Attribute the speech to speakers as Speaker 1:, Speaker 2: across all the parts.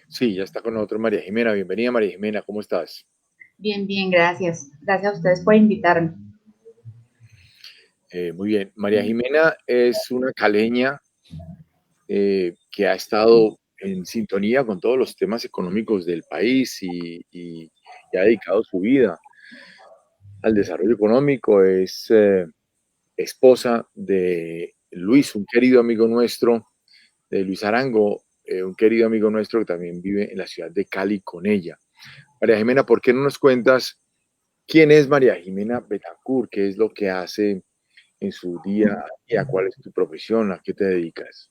Speaker 1: Sí, ya está con nosotros María Jimena. Bienvenida, María Jimena, ¿cómo estás?
Speaker 2: Bien, bien, gracias. Gracias a ustedes por invitarme.
Speaker 1: Muy bien. María Jimena es una caleña que ha estado en sintonía con todos los temas económicos del país y ha dedicado su vida al desarrollo económico. Es esposa de Luis, un querido amigo nuestro, de Luis Arango, un querido amigo nuestro que también vive en la ciudad de Cali con ella. María Jimena, ¿por qué no nos cuentas quién es María Jimena Betancourt? ¿Qué es lo que hace en su día a día? ¿Cuál es tu profesión? ¿A qué te dedicas?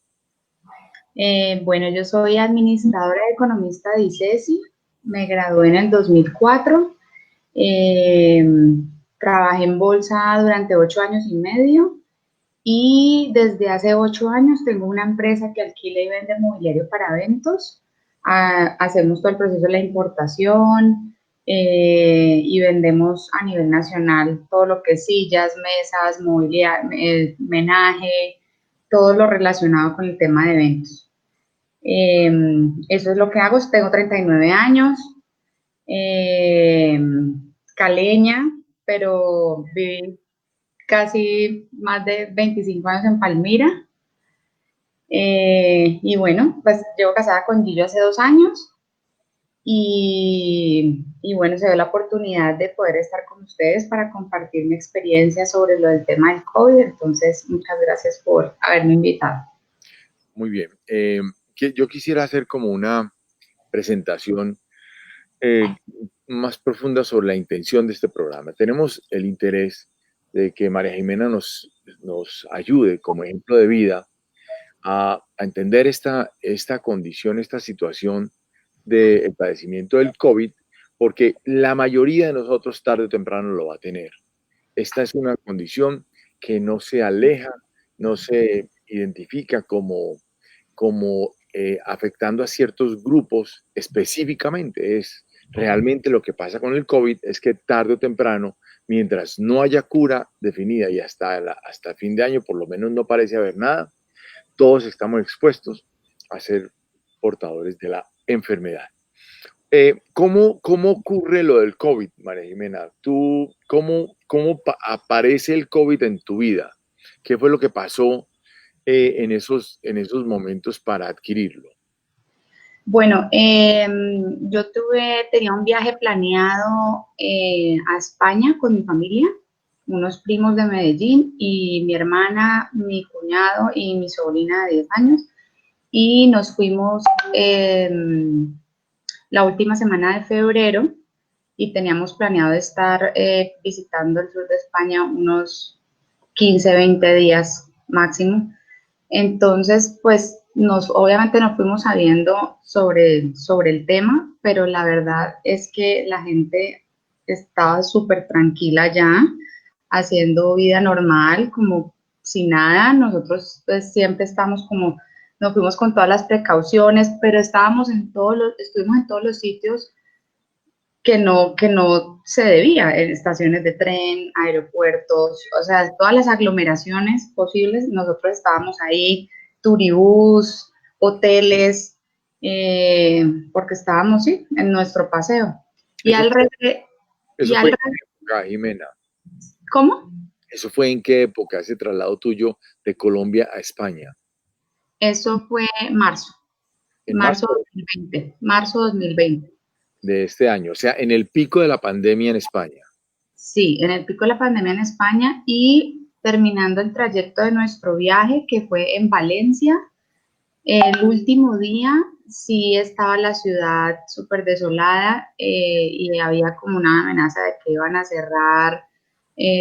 Speaker 2: Bueno, yo soy administradora y economista de ICESI. Me gradué en el 2004. Eh, Trabajé en bolsa durante 8 años y medio y desde hace 8 años tengo una empresa que alquila y vende mobiliario para eventos. Hacemos todo el proceso de la importación y vendemos a nivel nacional todo lo que es sillas, mesas, mobiliario, menaje, todo lo relacionado con el tema de eventos. Eh, Eso es lo que hago. Tengo 39 años, eh, caleña, pero viví casi más de 25 años en Palmira. Y bueno, pues llevo casada con Gillo hace 2 años y bueno, se dio la oportunidad de poder estar con ustedes para compartir mi experiencia sobre lo del tema del COVID. Entonces, muchas gracias por haberme invitado.
Speaker 1: Muy bien. Yo quisiera hacer como una presentación eh, más profunda sobre la intención de este programa. Tenemos el interés de que María Jimena nos ayude como ejemplo de vida a entender esta condición, esta situación del padecimiento del COVID, porque la mayoría de nosotros tarde o temprano lo va a tener. Esta es una condición que no se aleja, no se identifica como afectando a ciertos grupos específicamente. Es realmente lo que pasa con el COVID es que tarde o temprano, mientras no haya cura definida y hasta fin de año por lo menos no parece haber nada, todos estamos expuestos a ser portadores de la enfermedad. ¿Cómo ocurre lo del COVID, María Jimena? ¿Cómo aparece el COVID en tu vida? ¿Qué fue lo que pasó en esos momentos para adquirirlo?
Speaker 2: Bueno, tenía un viaje planeado a España con mi familia, unos primos de Medellín y mi hermana, mi cuñado y mi sobrina de 10 años. Y nos fuimos eh, la última semana de febrero y teníamos planeado estar visitando el sur de España unos 15, 20 días máximo. Entonces, pues obviamente nos fuimos sabiendo sobre el tema, pero la verdad es que la gente estaba súper tranquila ya, haciendo vida normal, como si nada. Nosotros pues siempre estamos como, nos fuimos con todas las precauciones, pero estuvimos en todos los sitios que no se debía, en estaciones de tren, aeropuertos, o sea, todas las aglomeraciones posibles, nosotros estábamos ahí, turibús, hoteles, porque estábamos, sí, en nuestro paseo. Y
Speaker 1: Eso
Speaker 2: al
Speaker 1: fue,
Speaker 2: regreso, y
Speaker 1: eso
Speaker 2: al
Speaker 1: fue en
Speaker 2: re-
Speaker 1: qué época, Jimena.
Speaker 2: ¿Cómo?
Speaker 1: Eso fue en qué época, ese traslado tuyo de Colombia a España.
Speaker 2: Eso fue marzo,
Speaker 1: En marzo
Speaker 2: 2020, marzo 2020.
Speaker 1: de este año, o sea, en el pico de la pandemia en España.
Speaker 2: Sí, en el pico de la pandemia en España y terminando el trayecto de nuestro viaje, que fue en Valencia. El último día sí estaba la ciudad súper desolada y había como una amenaza de que iban a cerrar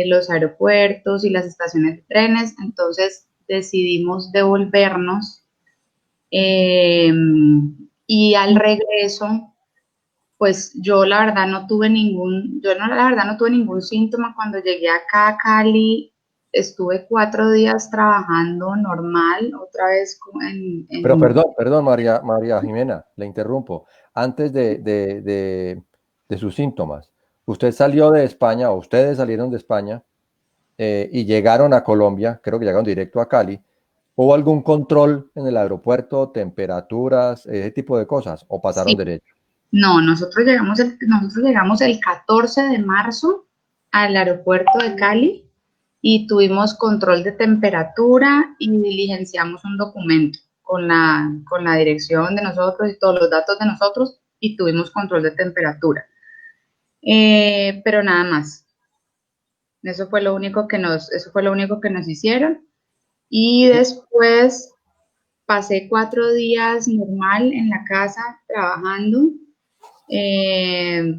Speaker 2: los aeropuertos y las estaciones de trenes. Entonces decidimos devolvernos eh, y al regreso, pues yo no, la verdad no tuve ningún síntoma. Cuando llegué acá a Cali, estuve 4 días trabajando normal, otra vez
Speaker 3: Pero
Speaker 2: en.
Speaker 3: perdón, María Jimena, le interrumpo. Antes de sus síntomas, usted salió de España, o ustedes salieron de España y llegaron a Colombia, creo que llegaron directo a Cali, ¿Hubo algún control en el aeropuerto, temperaturas, ese tipo de cosas, o pasaron
Speaker 2: Sí,
Speaker 3: derecho?
Speaker 2: no, nosotros llegamos el 14 de marzo al aeropuerto de Cali y tuvimos control de temperatura y diligenciamos un documento con la dirección de nosotros y todos los datos de nosotros y tuvimos control de temperatura. Pero nada más. Eso fue lo único que nos hicieron. Y después pasé 4 días normal en la casa trabajando,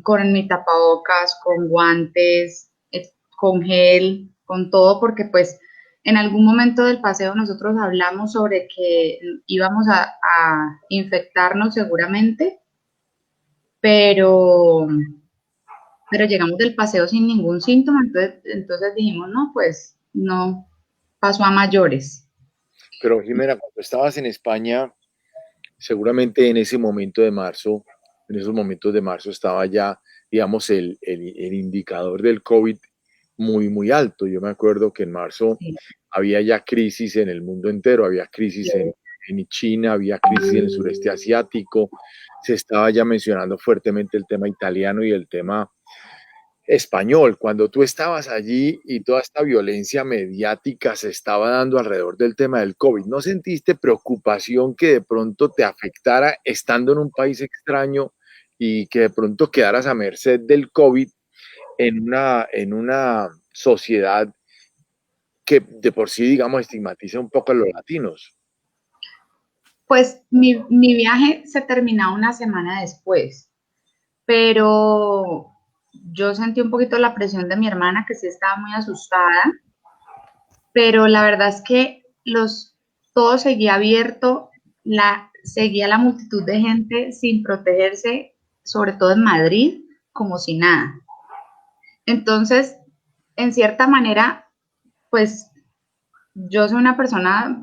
Speaker 2: con mi tapabocas, con guantes, con gel, con todo, porque pues en algún momento del paseo nosotros hablamos sobre que íbamos a infectarnos seguramente, pero, pero llegamos del paseo sin ningún síntoma, entonces dijimos, no, pues no pasó a mayores.
Speaker 1: Pero Jimena, cuando estabas en España, seguramente en ese momento de marzo, en esos momentos de marzo estaba ya, digamos, el indicador del COVID muy, muy alto. Yo me acuerdo que en marzo
Speaker 2: Sí,
Speaker 1: había ya crisis en el mundo entero, había crisis en China, había crisis en el sureste asiático, se estaba ya mencionando fuertemente el tema italiano y el tema español. Cuando tú estabas allí y toda esta violencia mediática se estaba dando alrededor del tema del COVID, ¿no sentiste preocupación que de pronto te afectara estando en un país extraño y que de pronto quedaras a merced del COVID en una sociedad que de por sí, digamos, estigmatiza un poco a los latinos?
Speaker 2: pues mi viaje se terminaba una semana después, pero yo sentí un poquito la presión de mi hermana, que sí estaba muy asustada, pero la verdad es que todo seguía abierto, seguía la multitud de gente sin protegerse, sobre todo en Madrid, como si nada. Entonces, en cierta manera, pues yo soy una persona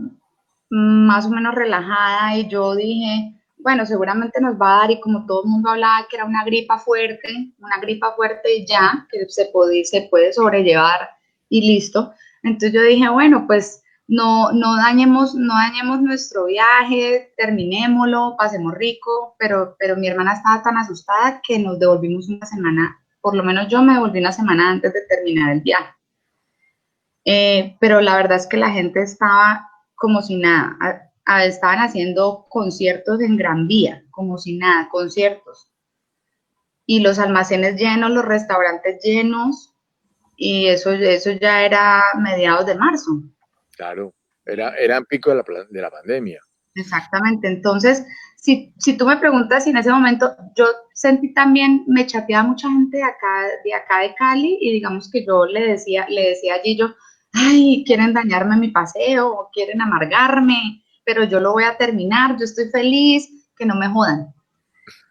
Speaker 2: más o menos relajada y yo dije, bueno, seguramente nos va a dar, y como todo el mundo hablaba que era una gripa fuerte y ya, que se puede sobrellevar y listo. Entonces yo dije, bueno, pues no dañemos nuestro viaje, terminémoslo, pasemos rico, pero mi hermana estaba tan asustada que nos devolvimos una semana, por lo menos yo me devolví una semana antes de terminar el viaje. Pero la verdad es que la gente estaba como si nada. Estaban haciendo conciertos en Gran Vía, como si nada, conciertos. Y los almacenes llenos, los restaurantes llenos, y eso ya era mediados de marzo.
Speaker 1: Claro, era en pico de de la pandemia.
Speaker 2: Exactamente. Entonces, si tú me preguntas si en ese momento yo sentí también, me chateaba mucha gente de acá de Cali, y digamos que yo le decía allí yo, ay, quieren dañarme mi paseo, o quieren amargarme, pero yo lo voy a terminar, yo estoy feliz, que no me jodan.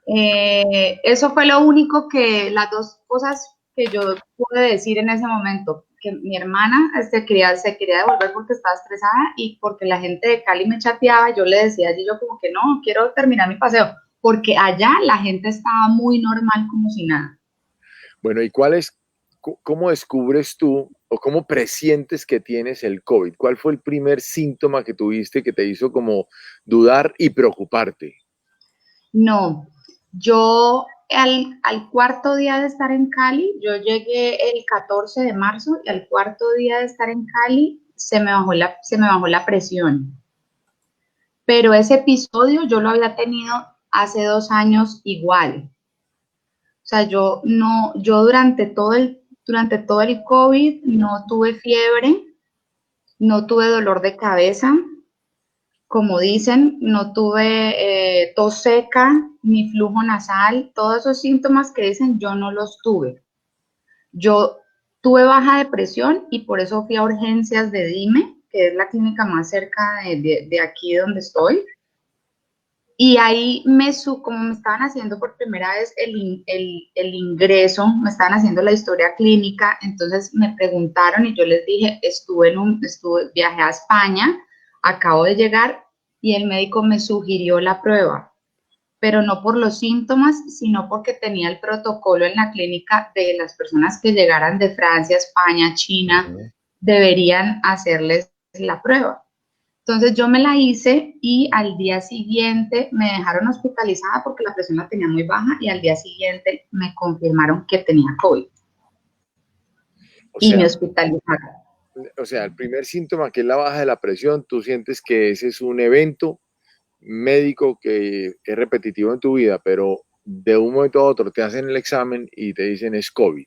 Speaker 2: Eso fue lo único las dos cosas que yo pude decir en ese momento, que mi hermana se quería devolver porque estaba estresada, y porque la gente de Cali me chateaba. Yo le decía allí yo como que no, quiero terminar mi paseo, porque allá la gente estaba muy normal, como si nada.
Speaker 1: Bueno, ¿y cómo descubres tú o cómo presientes que tienes el COVID? ¿Cuál fue el primer síntoma que tuviste que te hizo como dudar y preocuparte?
Speaker 2: No, yo al cuarto día de estar en Cali, yo llegué el 14 de marzo, y al cuarto día de estar en Cali se me bajó la presión. Pero ese episodio yo lo había tenido hace 2 años igual. O sea, yo durante todo el COVID no tuve fiebre, no tuve dolor de cabeza, como dicen, no tuve tos seca, ni flujo nasal, todos esos síntomas que dicen, yo no los tuve. Yo tuve baja depresión, y por eso fui a urgencias de Dime, que es la clínica más cerca de aquí donde estoy. Y ahí como me estaban haciendo por primera vez el ingreso, me estaban haciendo la historia clínica, entonces me preguntaron y yo les dije, viajé a España, acabo de llegar, y el médico me sugirió la prueba, pero no por los síntomas, sino porque tenía el protocolo en la clínica de las personas que llegaran de Francia, España, China,
Speaker 3: Ujú.
Speaker 2: deberían hacerles la prueba. Entonces yo me la hice y al día siguiente me dejaron hospitalizada porque la presión la tenía muy baja y al día siguiente me confirmaron que tenía COVID
Speaker 1: O
Speaker 2: y me
Speaker 1: sea,
Speaker 2: hospitalizaron.
Speaker 1: el primer síntoma, que es la baja de la presión, tú sientes que ese es un evento médico que es repetitivo en tu vida, pero de un momento a otro te hacen el examen y te dicen es COVID.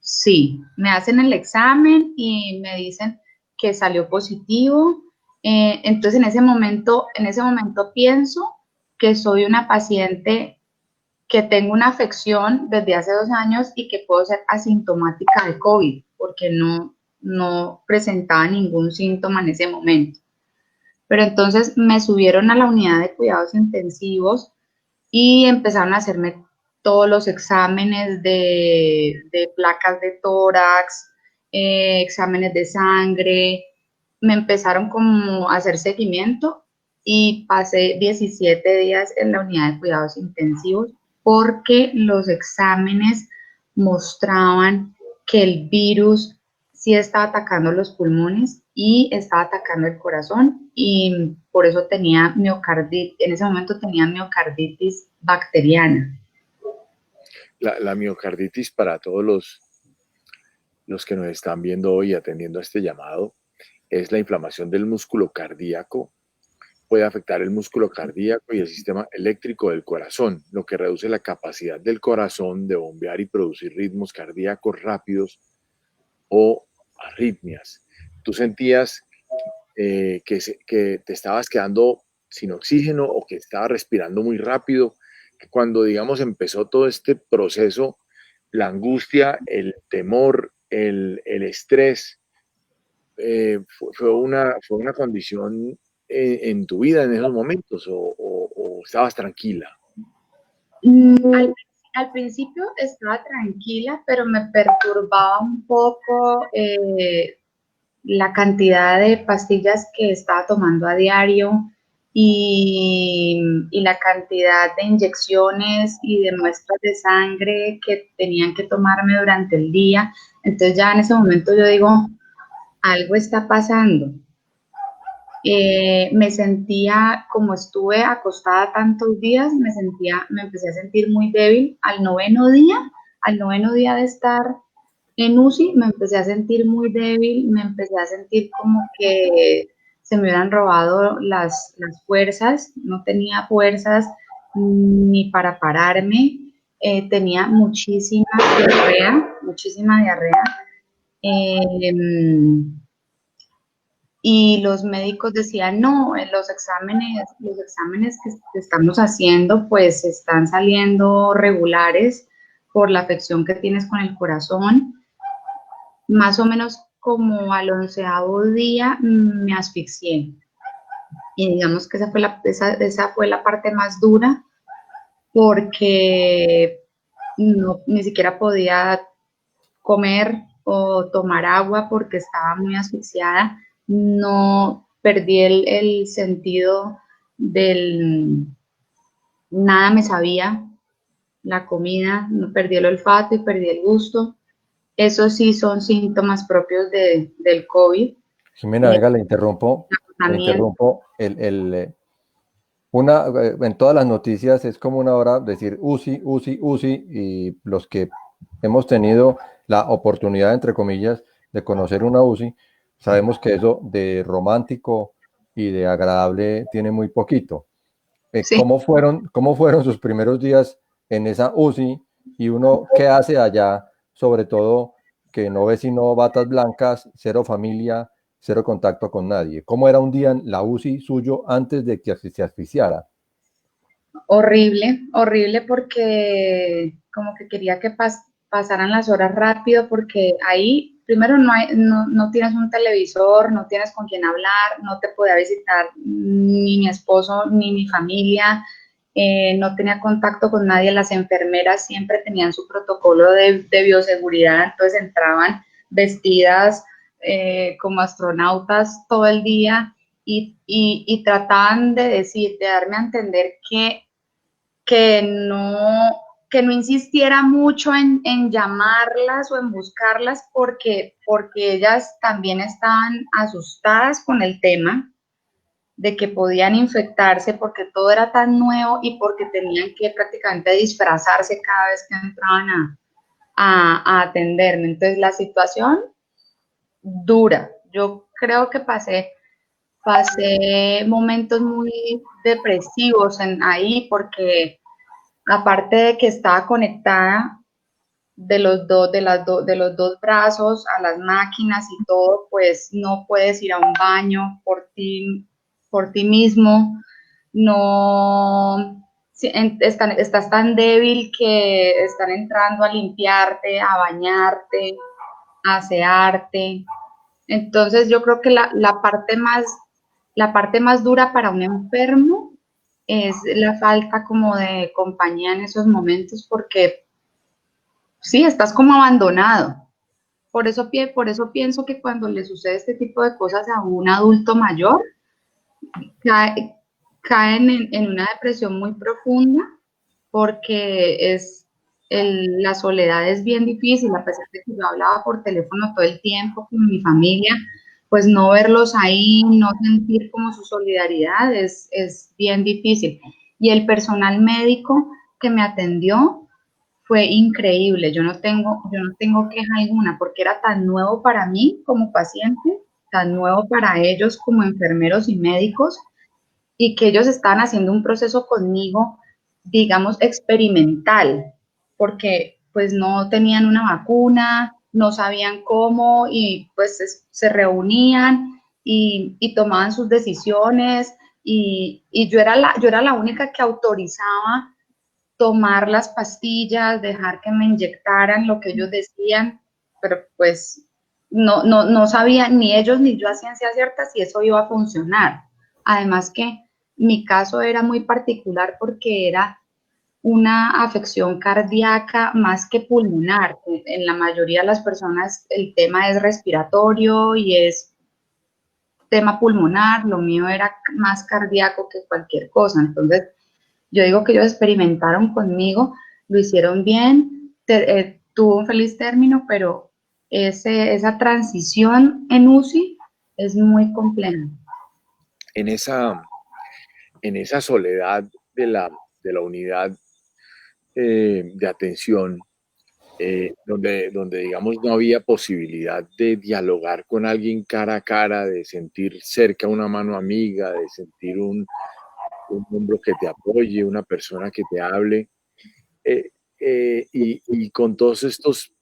Speaker 2: Sí, me hacen el examen y me dicen que salió positivo. Entonces en ese momento pienso que soy una paciente que tengo una afección desde hace 2 años y que puedo ser asintomática de COVID, porque no presentaba ningún síntoma en ese momento. Pero entonces me subieron a la unidad de cuidados intensivos y empezaron a hacerme todos los exámenes de placas de tórax, exámenes de sangre, me empezaron como a hacer seguimiento y pasé 17 días en la unidad de cuidados intensivos porque los exámenes mostraban que el virus sí estaba atacando los pulmones y estaba atacando el corazón y por eso tenía miocarditis, en ese momento tenía miocarditis bacteriana.
Speaker 1: La miocarditis, para todos los que nos están viendo hoy atendiendo a este llamado, es la inflamación del músculo cardíaco. Puede afectar el músculo cardíaco y el sistema eléctrico del corazón, lo que reduce la capacidad del corazón de bombear y producir ritmos cardíacos rápidos o arritmias. Tú sentías que te estabas quedando sin oxígeno o que estabas respirando muy rápido, que cuando, digamos, empezó todo este proceso, la angustia, el temor, el estrés, fue una condición en tu vida en esos momentos o estabas tranquila.
Speaker 2: Al, al principio estaba tranquila, pero me perturbaba un poco la cantidad de pastillas que estaba tomando a diario y la cantidad de inyecciones y de muestras de sangre que tenían que tomarme durante el día. Entonces ya en ese momento yo digo, algo está pasando. Me sentía, como estuve acostada tantos días, me empecé a sentir muy débil al noveno día de estar en UCI, me empecé a sentir muy débil, me empecé a sentir como que se me hubieran robado las fuerzas, no tenía fuerzas ni para pararme, tenía muchísima diarrea. Eh, y los médicos decían, no, los exámenes que estamos haciendo pues están saliendo regulares por la afección que tienes con el corazón. Más o menos como al 11º día me asfixié. Y digamos que esa fue la parte más dura porque no, ni siquiera podía comer o tomar agua porque estaba muy asfixiada, no perdí el sentido del, nada me sabía, la comida, no perdí el olfato y perdí el gusto. Eso sí son síntomas propios del COVID.
Speaker 3: Jimena, venga, le interrumpo. En todas las noticias es como una hora decir UCI, UCI, UCI, y los que hemos tenido la oportunidad, entre comillas, de conocer una UCI, sabemos que eso de romántico y de agradable tiene muy poquito.
Speaker 2: Sí.
Speaker 3: ¿Cómo fueron sus primeros días en esa UCI? Y uno, ¿qué hace allá? Sobre todo que no ve sino batas blancas, cero familia, cero contacto con nadie. ¿Cómo era un día en la UCI suyo antes de que se asfixiara?
Speaker 2: Horrible, horrible porque como que quería que pasaran las horas rápido porque ahí primero no tienes un televisor, no tienes con quién hablar, no te podía visitar ni mi esposo ni mi familia, no tenía contacto con nadie, las enfermeras siempre tenían su protocolo de bioseguridad, entonces entraban vestidas como astronautas todo el día y trataban de darme a entender que no, que no insistiera mucho en llamarlas o en buscarlas porque ellas también estaban asustadas con el tema de que podían infectarse porque todo era tan nuevo y porque tenían que prácticamente disfrazarse cada vez que entraban a atenderme. Entonces la situación dura. Yo creo que pasé momentos muy depresivos ahí porque aparte de que estaba conectada de los dos brazos a las máquinas y todo, pues no puedes ir a un baño por ti mismo, no, estás tan débil que están entrando a limpiarte, a bañarte, a asearte. Entonces yo creo que la parte más dura para un enfermo es la falta como de compañía en esos momentos porque sí, estás como abandonado. Por eso pienso que cuando le sucede este tipo de cosas a un adulto mayor, cae, caen en una depresión muy profunda porque la soledad es bien difícil, a pesar de que yo hablaba por teléfono todo el tiempo con mi familia, pues no verlos ahí, no sentir como su solidaridad es bien difícil. Y el personal médico que me atendió fue increíble, yo no tengo queja alguna porque era tan nuevo para mí como paciente, tan nuevo para ellos como enfermeros y médicos, y que ellos estaban haciendo un proceso conmigo, digamos, experimental, porque pues no tenían una vacuna, no sabían cómo y pues se reunían y tomaban sus decisiones y yo era la única que autorizaba tomar las pastillas, dejar que me inyectaran lo que ellos decían, pero pues no sabían ni ellos ni yo a ciencia cierta si eso iba a funcionar. Además que mi caso era muy particular porque era una afección cardíaca más que pulmonar. En la mayoría de las personas el tema es respiratorio y es tema pulmonar, lo mío era más cardíaco que cualquier cosa. Entonces, yo digo que ellos experimentaron conmigo, lo hicieron bien, tuvo un feliz término, pero esa transición en UCI es muy compleja.
Speaker 1: En esa soledad de la unidad de atención, donde, digamos, no había posibilidad de dialogar con alguien cara a cara, de sentir cerca una mano amiga, de sentir un hombro que te apoye, una persona que te hable. eh, y con todos estos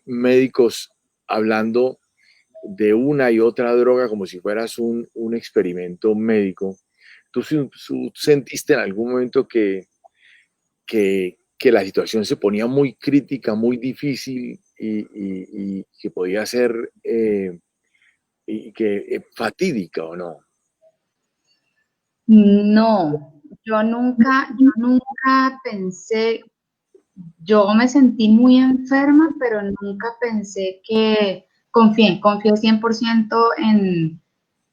Speaker 1: médicos hablando de una y otra droga como si fueras un experimento médico, ¿tú sentiste en algún momento que la situación se ponía muy crítica, muy difícil y que podía ser fatídica o no?
Speaker 2: No, yo nunca pensé, yo me sentí muy enferma, pero nunca pensé que confié 100%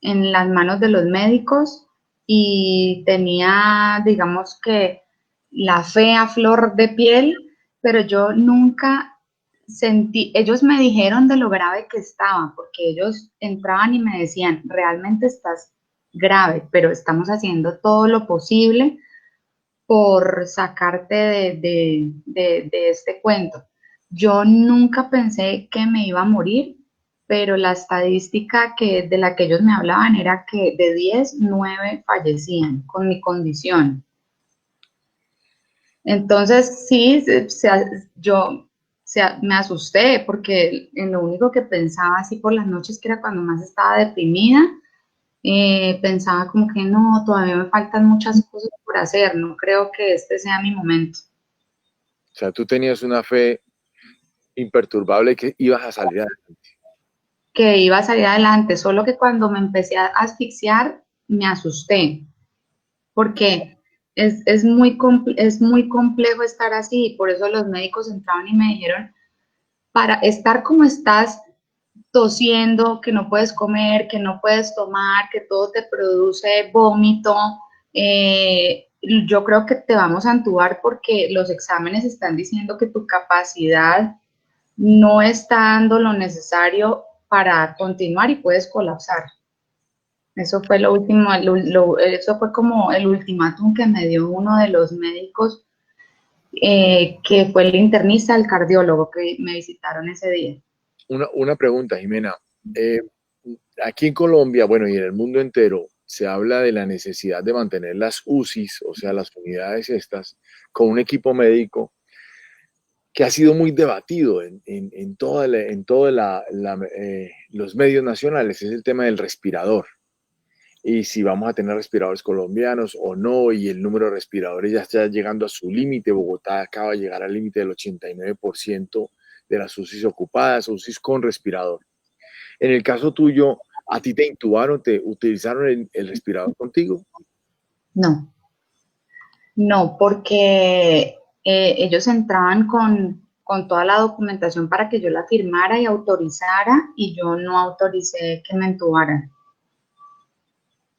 Speaker 2: en las manos de los médicos y tenía, digamos que, la fe a flor de piel, pero yo nunca sentí, ellos me dijeron de lo grave que estaba, porque ellos entraban y me decían, realmente estás grave, pero estamos haciendo todo lo posible por sacarte de este cuento. Yo nunca pensé que me iba a morir, pero la estadística de la que ellos me hablaban era que de 10 9 fallecían con mi condición. Entonces, sí, me asusté porque en lo único que pensaba así por las noches, que era cuando más estaba deprimida, pensaba como que no, todavía me faltan muchas cosas por hacer, no creo que este sea mi momento.
Speaker 1: O sea, tú tenías una fe imperturbable que ibas a salir adelante.
Speaker 2: Que iba a salir adelante, solo que cuando me empecé a asfixiar, me asusté, porque es muy complejo estar así, por eso los médicos entraban y me dijeron, para estar como estás, tosiendo, que no puedes comer, que no puedes tomar, que todo te produce vómito, yo creo que te vamos a entubar porque los exámenes están diciendo que tu capacidad no está dando lo necesario para continuar y puedes colapsar. Eso fue lo último, eso fue como el ultimátum que me dio uno de los médicos, que fue el internista, el cardiólogo que me visitaron ese día.
Speaker 1: Una pregunta, Jimena. Eh, Aquí en Colombia, bueno, y en el mundo entero, se habla de la necesidad de mantener las UCIs, o sea, las unidades estas, con un equipo médico que ha sido muy debatido en los medios nacionales, es el tema del respirador. Y si vamos a tener respiradores colombianos o no, y el número de respiradores ya está llegando a su límite. Bogotá acaba de llegar al límite del 89% de las UCIs ocupadas, UCIs con respirador. En el caso tuyo, ¿a ti te intubaron, te utilizaron el respirador contigo?
Speaker 2: No, no, porque ellos entraban con toda la documentación para que yo la firmara y autorizara, y yo no autoricé que me entubaran.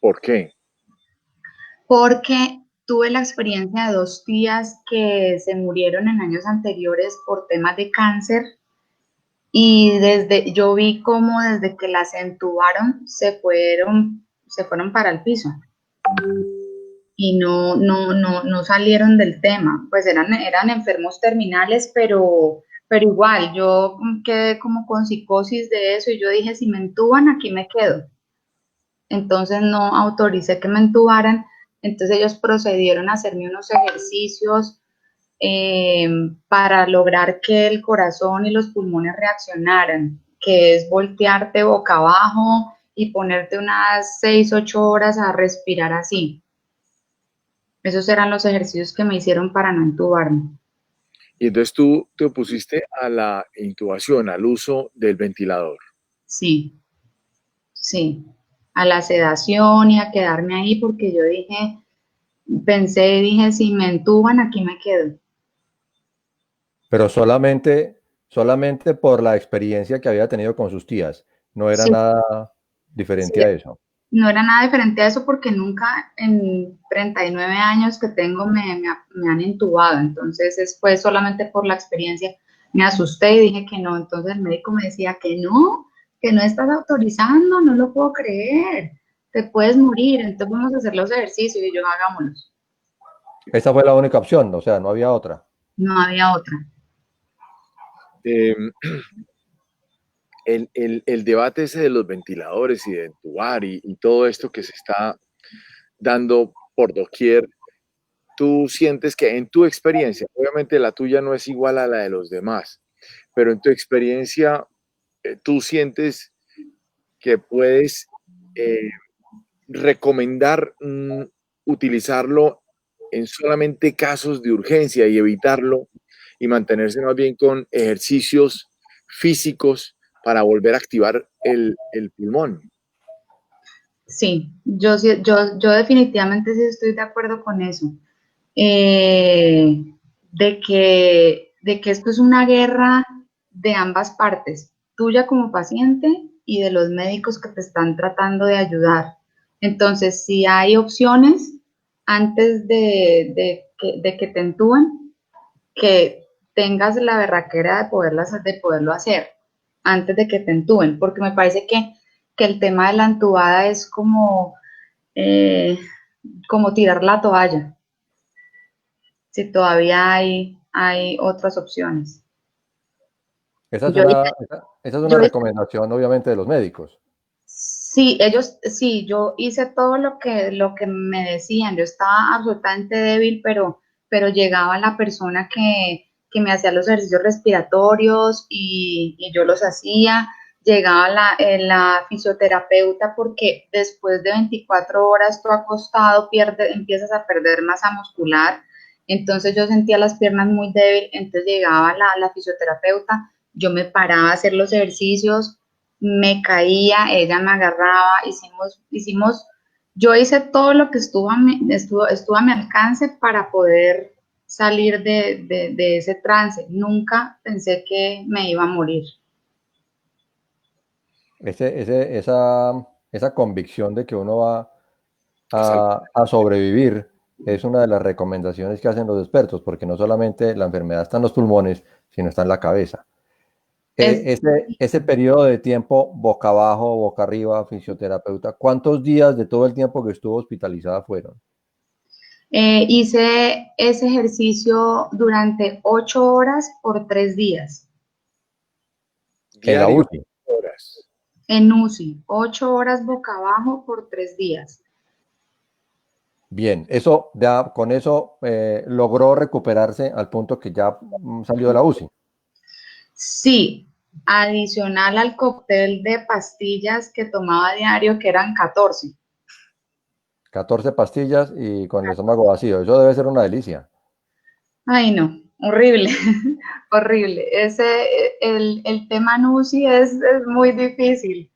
Speaker 1: ¿Por qué?
Speaker 2: Porque tuve la experiencia de dos tías que se murieron en años anteriores por temas de cáncer, y yo vi cómo desde que las entubaron se fueron para el piso y no salieron del tema. Pues eran enfermos terminales, pero igual yo quedé como con psicosis de eso, y yo dije, si me entuban, aquí me quedo. Entonces no autoricé que me entubaran. Entonces ellos procedieron a hacerme unos ejercicios, para lograr que el corazón y los pulmones reaccionaran, que es voltearte boca abajo y ponerte unas 6, 8 horas a respirar así. Esos eran los ejercicios que me hicieron para no entubarme.
Speaker 1: Y entonces tú te opusiste a la intubación, al uso del ventilador.
Speaker 2: Sí, sí, a la sedación y a quedarme ahí, porque yo dije, si me entuban, aquí me quedo.
Speaker 3: Pero solamente por la experiencia que había tenido con sus tías. No era
Speaker 2: Sí,
Speaker 3: nada
Speaker 2: sí,
Speaker 3: diferente a eso.
Speaker 2: no era nada diferente a eso, porque nunca en 39 años que tengo me han intubado. Entonces fue solamente por la experiencia. Me asusté y dije que no. Entonces el médico me decía que no estás autorizando, no lo puedo creer, te puedes morir, entonces vamos a hacer los ejercicios, y yo, hagámoslos.
Speaker 3: Esa fue la única opción, o sea, no había otra.
Speaker 2: No había otra.
Speaker 1: Eh, el debate ese de los ventiladores y de entubar y todo esto que se está dando por doquier, tú sientes que en tu experiencia, obviamente la tuya no es igual a la de los demás, pero en tu experiencia, tú sientes que puedes eh, recomendar utilizarlo en solamente casos de urgencia y evitarlo y mantenerse más bien con ejercicios físicos para volver a activar el pulmón.
Speaker 2: Sí, yo definitivamente sí estoy de acuerdo con eso. eh, de que esto es una guerra de ambas partes, tuya como paciente y de los médicos que te están tratando de ayudar. Entonces, si hay opciones antes de que te entúen, que tengas la berraquera de poderlo hacer antes de que te entúen, porque me parece que el tema de la entubada es eh, como tirar la toalla, si todavía hay otras opciones. Yo,
Speaker 3: Esa es una
Speaker 2: yo,
Speaker 3: recomendación, obviamente, de los médicos.
Speaker 2: sí, yo hice todo lo que me decían. Yo estaba absolutamente débil, pero llegaba la persona que me hacía los ejercicios respiratorios, y yo los hacía. Llegaba la fisioterapeuta, porque después de 24 horas tú acostado empiezas a perder masa muscular. Entonces yo sentía las piernas muy débiles, entonces llegaba la fisioterapeuta, yo me paraba a hacer los ejercicios, me caía, ella me agarraba, yo hice todo lo que estuvo a mi alcance para poder salir de ese trance. Nunca pensé que me iba a morir.
Speaker 3: Esa convicción de que uno va
Speaker 1: A salvar.
Speaker 3: a sobrevivir es una de las recomendaciones que hacen los expertos, porque no solamente la enfermedad está en los pulmones, sino está en la cabeza.
Speaker 2: Es,
Speaker 3: Ese periodo de tiempo, boca abajo, boca arriba, fisioterapeuta, ¿cuántos días de todo el tiempo que estuvo hospitalizada fueron?
Speaker 2: hice ese ejercicio durante 8 horas por 3 días
Speaker 3: En la
Speaker 1: Diario,
Speaker 3: UCI.
Speaker 1: horas.
Speaker 2: en UCI, 8 horas boca abajo por 3 días.
Speaker 3: Bien, eso ya con eso logró recuperarse al punto que ya salió de la UCI.
Speaker 2: Sí, adicional al cóctel de pastillas que tomaba a diario, que eran 14.
Speaker 3: 14 pastillas y con el estómago vacío. Eso debe ser una delicia.
Speaker 2: Ay, no, horrible, horrible. El tema NUSI es muy difícil.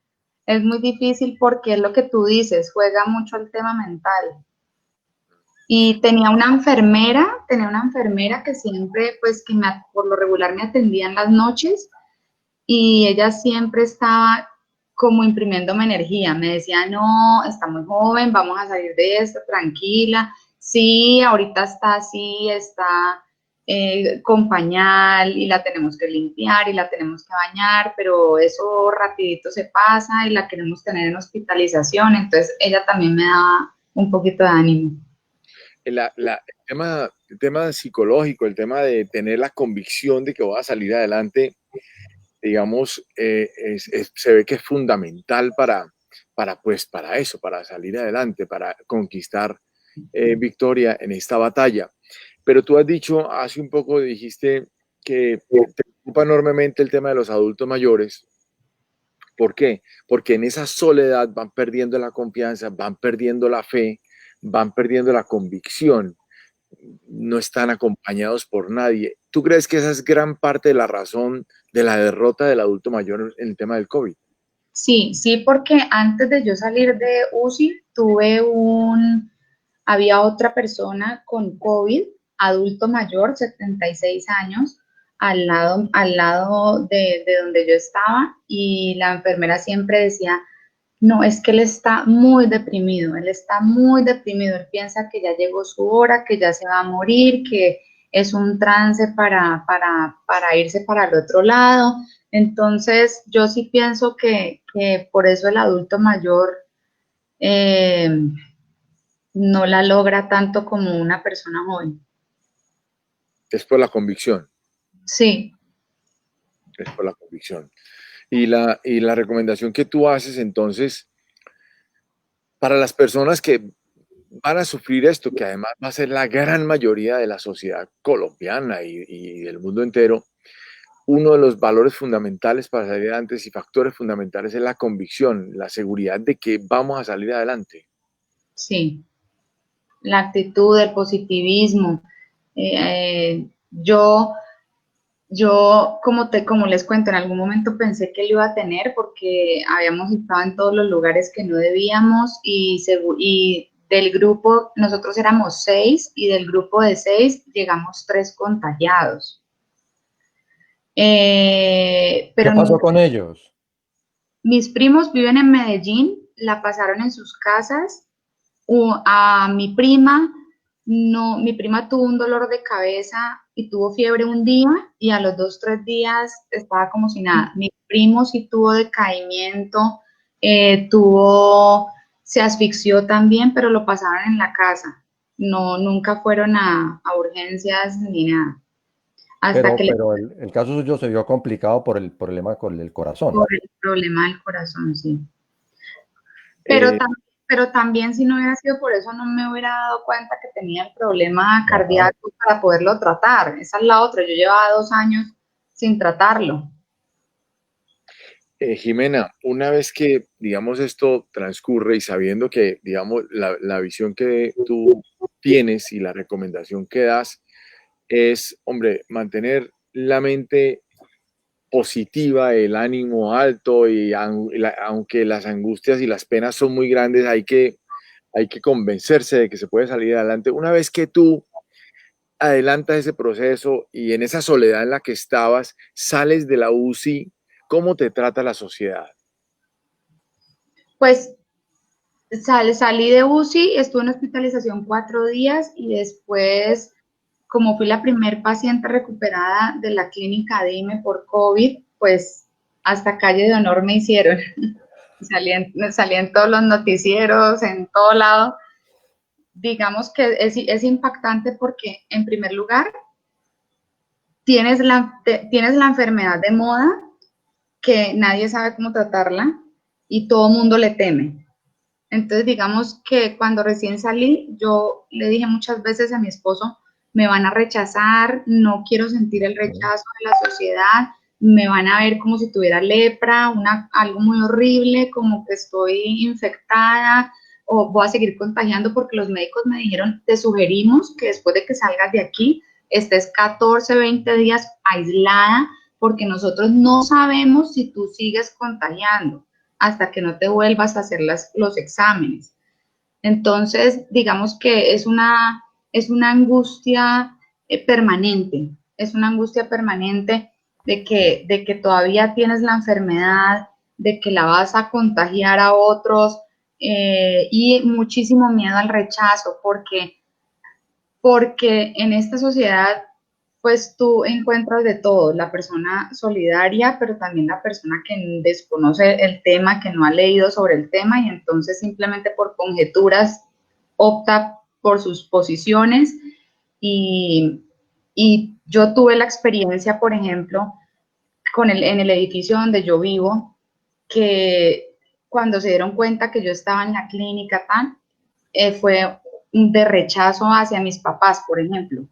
Speaker 2: Es muy difícil porque es lo que tú dices, juega mucho el tema mental. Y tenía una enfermera que siempre, pues, por lo regular me atendía en las noches y ella siempre estaba como imprimiéndome energía. Me decía, no, está muy joven, vamos a salir de esto, tranquila. Sí, ahorita está así, está con pañal y la tenemos que limpiar y la tenemos que bañar, pero eso rapidito se pasa y la queremos tener en hospitalización. Entonces ella también me daba un poquito de ánimo.
Speaker 1: El tema psicológico, el tema de tener la convicción de que voy a salir adelante, digamos, se ve que es fundamental pues, para eso, para salir adelante, para conquistar victoria en esta batalla. Pero tú has dicho, hace un poco dijiste que te preocupa enormemente el tema de los adultos mayores. ¿Por qué? Porque en esa soledad van perdiendo la confianza, van perdiendo la fe, van perdiendo la convicción, no están acompañados por nadie. ¿Tú crees que esa es gran parte de la razón de la derrota del adulto mayor en el tema del COVID?
Speaker 2: Sí, sí, porque antes de yo salir de UCI, había otra persona con COVID, adulto mayor, 76 años, al lado de donde yo estaba, y la enfermera siempre decía, no, es que él está muy deprimido, él piensa que ya llegó su hora, que ya se va a morir, que es un trance para irse para el otro lado. Entonces, yo sí pienso que por eso el adulto mayor eh, no la logra tanto como una persona joven.
Speaker 1: Es por la convicción,
Speaker 2: Sí,
Speaker 1: es por la convicción. Y la recomendación que tú haces entonces para las personas que van a sufrir esto, que además va a ser la gran mayoría de la sociedad colombiana y del mundo entero, uno de los valores fundamentales para salir adelante y factores fundamentales es la convicción, la seguridad de que vamos a salir adelante.
Speaker 2: sí, la actitud, el positivismo. Yo, como les cuento, en algún momento pensé que lo iba a tener porque habíamos estado en todos los lugares que no debíamos y del grupo, nosotros éramos 6 y del grupo de 6 llegamos 3 contagiados.
Speaker 3: ¿Qué
Speaker 2: Pero
Speaker 3: pasó con ellos?
Speaker 2: mis primos viven en Medellín, la pasaron en sus casas. A mi prima, no, mi prima tuvo un dolor de cabeza y tuvo fiebre un día y a los 2, 3 días estaba como si nada. Mi primo sí tuvo decaimiento, se asfixió también, pero lo pasaron en la casa. No, nunca fueron a urgencias ni nada. Hasta que le
Speaker 3: Pero el caso suyo se vio complicado por el problema con el corazón.
Speaker 2: por el problema del corazón, sí. Pero,
Speaker 1: Eh,
Speaker 2: pero también si no hubiera sido por eso, no me hubiera dado cuenta que tenía el problema
Speaker 3: Ajá.
Speaker 2: cardíaco para poderlo tratar. Esa es la otra. Yo llevaba 2 años sin tratarlo.
Speaker 1: Jimena, una vez que, digamos, esto transcurre y sabiendo que, digamos, la visión que tú tienes y la recomendación que das es, hombre, mantener la mente positiva, el ánimo alto y aunque las angustias y las penas son muy grandes, hay que convencerse de que se puede salir adelante. Una vez que tú adelantas ese proceso y en esa soledad en la que estabas, sales de la UCI, ¿cómo te trata la sociedad?
Speaker 2: Pues salí de UCI, estuve en hospitalización 4 días y después, como fui la primer paciente recuperada de la clínica DIME por COVID, pues hasta calle de honor me hicieron. Salí en todos los noticieros, en todo lado. Digamos que es impactante porque, en primer lugar, tienes la enfermedad de moda que nadie sabe cómo tratarla y todo el mundo le teme. Entonces, digamos que cuando recién salí, yo le dije muchas veces a mi esposo, me van a rechazar, no quiero sentir el rechazo de la sociedad, me van a ver como si tuviera lepra, algo muy horrible, como que estoy infectada o voy a seguir contagiando porque los médicos me dijeron, te sugerimos que después de que salgas de aquí, estés 14, 20 días aislada porque nosotros no sabemos si tú sigues contagiando hasta que no te vuelvas a hacer los exámenes. Entonces, digamos que es una angustia permanente, es una angustia permanente de que todavía tienes la enfermedad, de que la vas a contagiar a otros y muchísimo miedo al rechazo, porque en esta sociedad pues tú encuentras de todo, la persona solidaria, pero también la persona que desconoce el tema, que no ha leído sobre el tema y entonces simplemente por conjeturas opta por sus posiciones y, y yo tuve la experiencia, por ejemplo, en el edificio donde yo vivo, que cuando se dieron cuenta que yo estaba en la clínica fue de rechazo hacia mis papás, por ejemplo.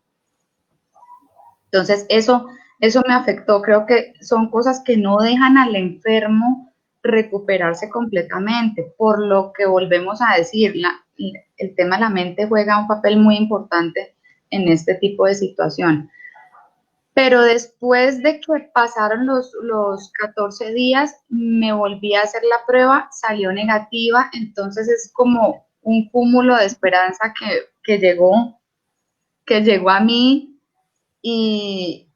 Speaker 2: Entonces, eso me afectó. Creo que son cosas que no dejan al enfermo recuperarse completamente, por lo que volvemos a decir, el tema de la mente juega un papel muy importante en este tipo de situación. Pero después de que pasaron los 14 días, me volví a hacer la prueba, salió negativa, entonces es como un cúmulo de esperanza que llegó a mí y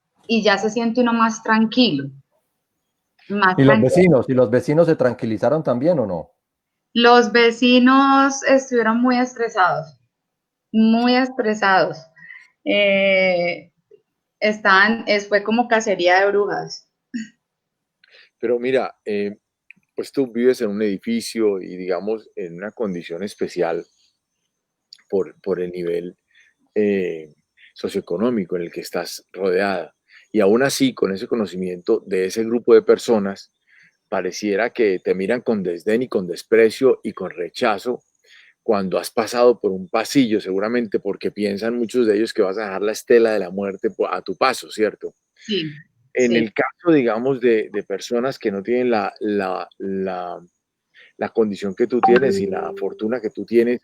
Speaker 2: ya se siente uno más tranquilo, más tranquilo.
Speaker 3: ¿Y los vecinos se tranquilizaron también o no?
Speaker 2: Los vecinos estuvieron muy estresados. Eh, fue como cacería de brujas.
Speaker 1: Pero mira, pues tú vives en un edificio y digamos en una condición especial por el nivel eh, socioeconómico en el que estás rodeada. Y aún así, con ese conocimiento de ese grupo de personas, pareciera que te miran con desdén y con desprecio y con rechazo cuando has pasado por un pasillo, seguramente porque piensan muchos de ellos que vas a dejar la estela de la muerte a tu paso, ¿cierto?
Speaker 2: Sí,
Speaker 1: En
Speaker 2: sí.
Speaker 1: el caso, digamos, de personas que no tienen la condición que tú tienes y la fortuna que tú tienes,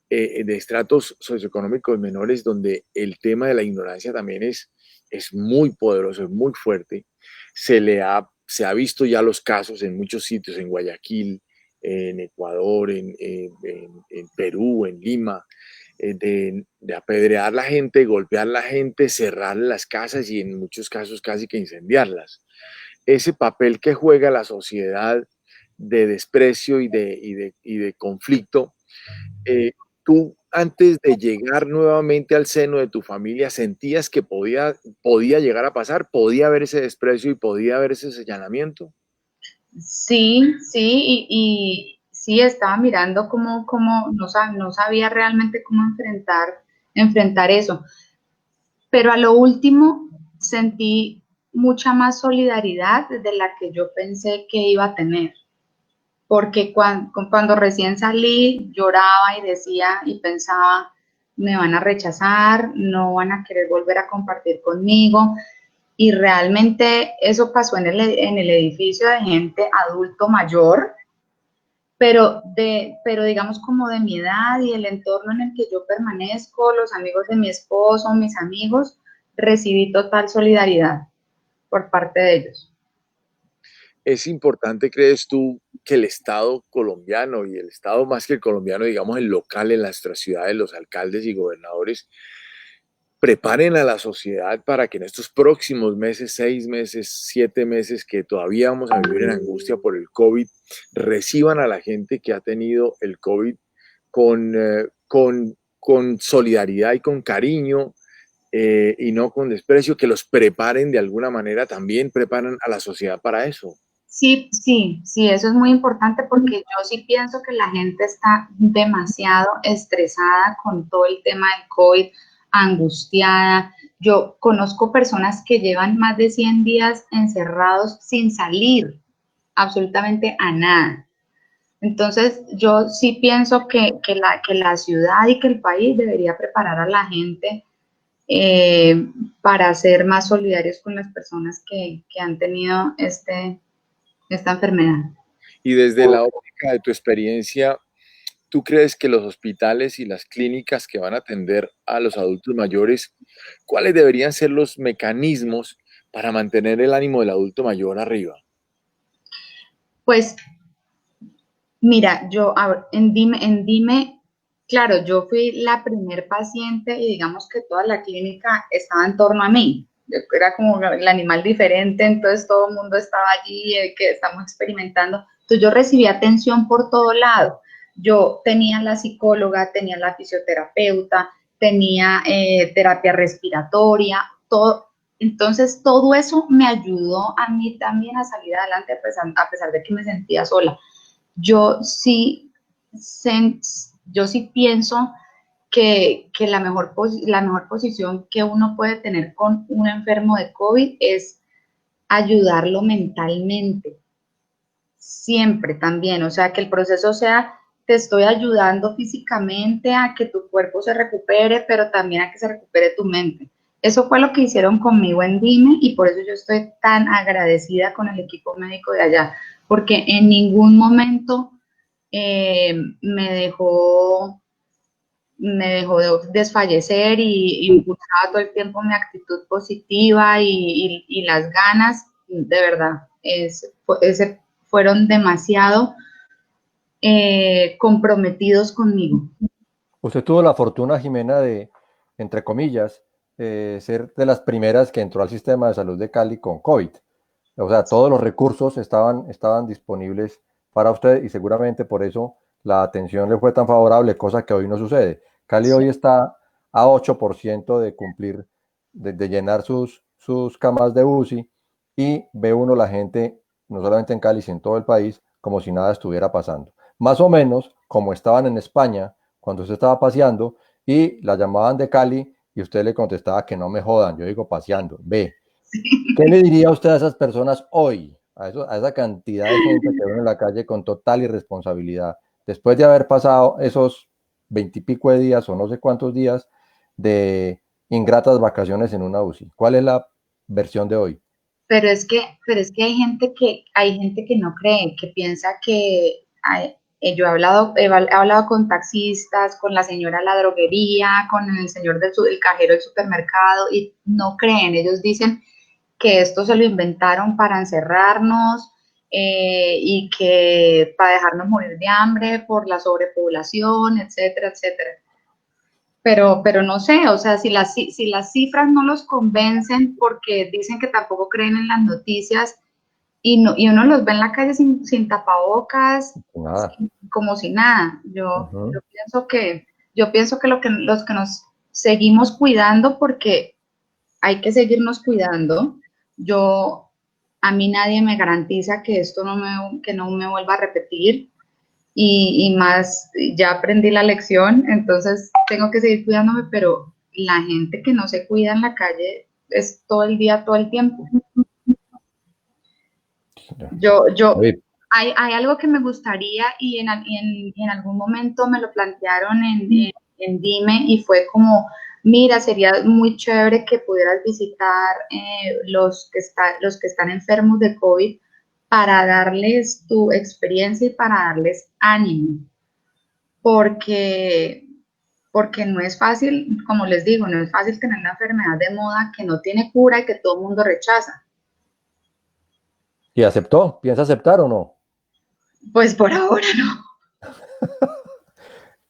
Speaker 1: de estratos socioeconómicos menores, donde el tema de la ignorancia también es muy poderoso, es muy fuerte. Se ha visto ya los casos en muchos sitios, en Guayaquil, en Ecuador, en Perú, en Lima, de apedrear la gente, golpear la gente, cerrar las casas y en muchos casos casi que incendiarlas. Ese papel que juega la sociedad de desprecio y de conflicto, eh, tú antes de llegar nuevamente al seno de tu familia, ¿sentías que podía llegar a pasar? ¿Podía haber ese desprecio y podía haber ese señalamiento?
Speaker 2: Sí, sí, y sí estaba mirando cómo no sabía realmente cómo enfrentar eso. Pero a lo último sentí mucha más solidaridad de la que yo pensé que iba a tener, porque cuando recién salí lloraba y decía y pensaba, me van a rechazar, no van a querer volver a compartir conmigo, y realmente eso pasó en el edificio de gente adulto mayor, pero digamos como de mi edad y el entorno en el que yo permanezco, los amigos de mi esposo, mis amigos, recibí total solidaridad por parte de ellos.
Speaker 1: Es importante, ¿crees tú, que el Estado colombiano y el Estado más que el colombiano, digamos el local en nuestras ciudades, los alcaldes y gobernadores, preparen a la sociedad para que en estos próximos meses, 6 meses, 7 meses, que todavía vamos a vivir en angustia por el COVID, reciban a la gente que ha tenido el COVID con solidaridad y con cariño, y no con desprecio, que los preparen de alguna manera, también preparan a la sociedad para eso.
Speaker 2: Sí, sí, sí, eso es muy importante porque yo sí pienso que la gente está demasiado estresada con todo el tema del COVID, angustiada. Yo conozco personas que llevan más de 100 días encerrados sin salir absolutamente a nada. Entonces, yo sí pienso que la ciudad y que el país debería preparar a la gente para ser más solidarios con las personas que han tenido esta enfermedad.
Speaker 1: Y desde la óptica de tu experiencia, ¿tú crees que los hospitales y las clínicas que van a atender a los adultos mayores, cuáles deberían ser los mecanismos para mantener el ánimo del adulto mayor arriba?
Speaker 2: Pues mira, en Dime, claro, yo fui la primer paciente y digamos que toda la clínica estaba en torno a mí. Yo era como el animal diferente, entonces todo el mundo estaba allí, que estamos experimentando. Entonces yo recibí atención por todo lado. Yo tenía la psicóloga, tenía la fisioterapeuta, tenía terapia respiratoria, todo. Entonces todo eso me ayudó a mí también a salir adelante a pesar de que me sentía sola. Yo sí, yo sí pienso que la mejor posición que uno puede tener con un enfermo de COVID es ayudarlo mentalmente, siempre también, o sea, que el proceso sea, te estoy ayudando físicamente a que tu cuerpo se recupere, pero también a que se recupere tu mente. Eso fue lo que hicieron conmigo en Dime y por eso yo estoy tan agradecida con el equipo médico de allá, porque en ningún momento me dejó desfallecer y impulsaba todo el tiempo mi actitud positiva y las ganas, de verdad, fueron demasiado comprometidos conmigo.
Speaker 3: Usted tuvo la fortuna, Jimena, de, entre comillas, ser de las primeras que entró al sistema de salud de Cali con COVID. O sea, todos los recursos estaban disponibles para usted y seguramente por eso la atención le fue tan favorable, cosa que hoy no sucede. Cali
Speaker 2: Sí.
Speaker 3: hoy está a 8% de cumplir, de llenar sus camas de UCI y ve uno la gente, no solamente en Cali, sino en todo el país, como si nada estuviera pasando. Más o menos como estaban en España cuando usted estaba paseando y la llamaban de Cali y usted le contestaba que no me jodan, yo digo paseando, ve. ¿Qué le diría usted a esas personas hoy, a esa cantidad de gente que ve en la calle con total irresponsabilidad, después de haber pasado esos 20 y pico de días o no sé cuántos días de ingratas vacaciones en una UCI? ¿Cuál es la versión de hoy?
Speaker 2: Pero es que hay gente que no cree, que piensa yo he hablado con taxistas, con la señora de la droguería, con el señor el cajero del supermercado y no creen. Ellos dicen que esto se lo inventaron para encerrarnos y que para dejarnos morir de hambre por la sobrepoblación, etcétera, etcétera. Pero no sé, o sea, si las cifras no los convencen porque dicen que tampoco creen en las noticias y uno los ve en la calle sin tapabocas,
Speaker 3: Nada.
Speaker 2: como si nada. Yo,
Speaker 3: Ujú.
Speaker 2: yo pienso que los que nos seguimos cuidando porque hay que seguirnos cuidando. Yo, a mí nadie me garantiza que esto que no me vuelva a repetir y más, ya aprendí la lección, entonces tengo que seguir cuidándome, pero la gente que no se cuida en la calle es todo el día, todo el tiempo. Yo,
Speaker 3: David,
Speaker 2: hay algo que me gustaría y en algún momento me lo plantearon en Dime y fue como, mira, sería muy chévere que pudieras visitar los que están enfermos de COVID para darles tu experiencia y para darles ánimo, porque, porque no es fácil, como les digo, no es fácil tener una enfermedad de moda que no tiene cura y que todo el mundo rechaza.
Speaker 3: ¿y aceptó? ¿Piensa aceptar o no?
Speaker 2: Pues por ahora no.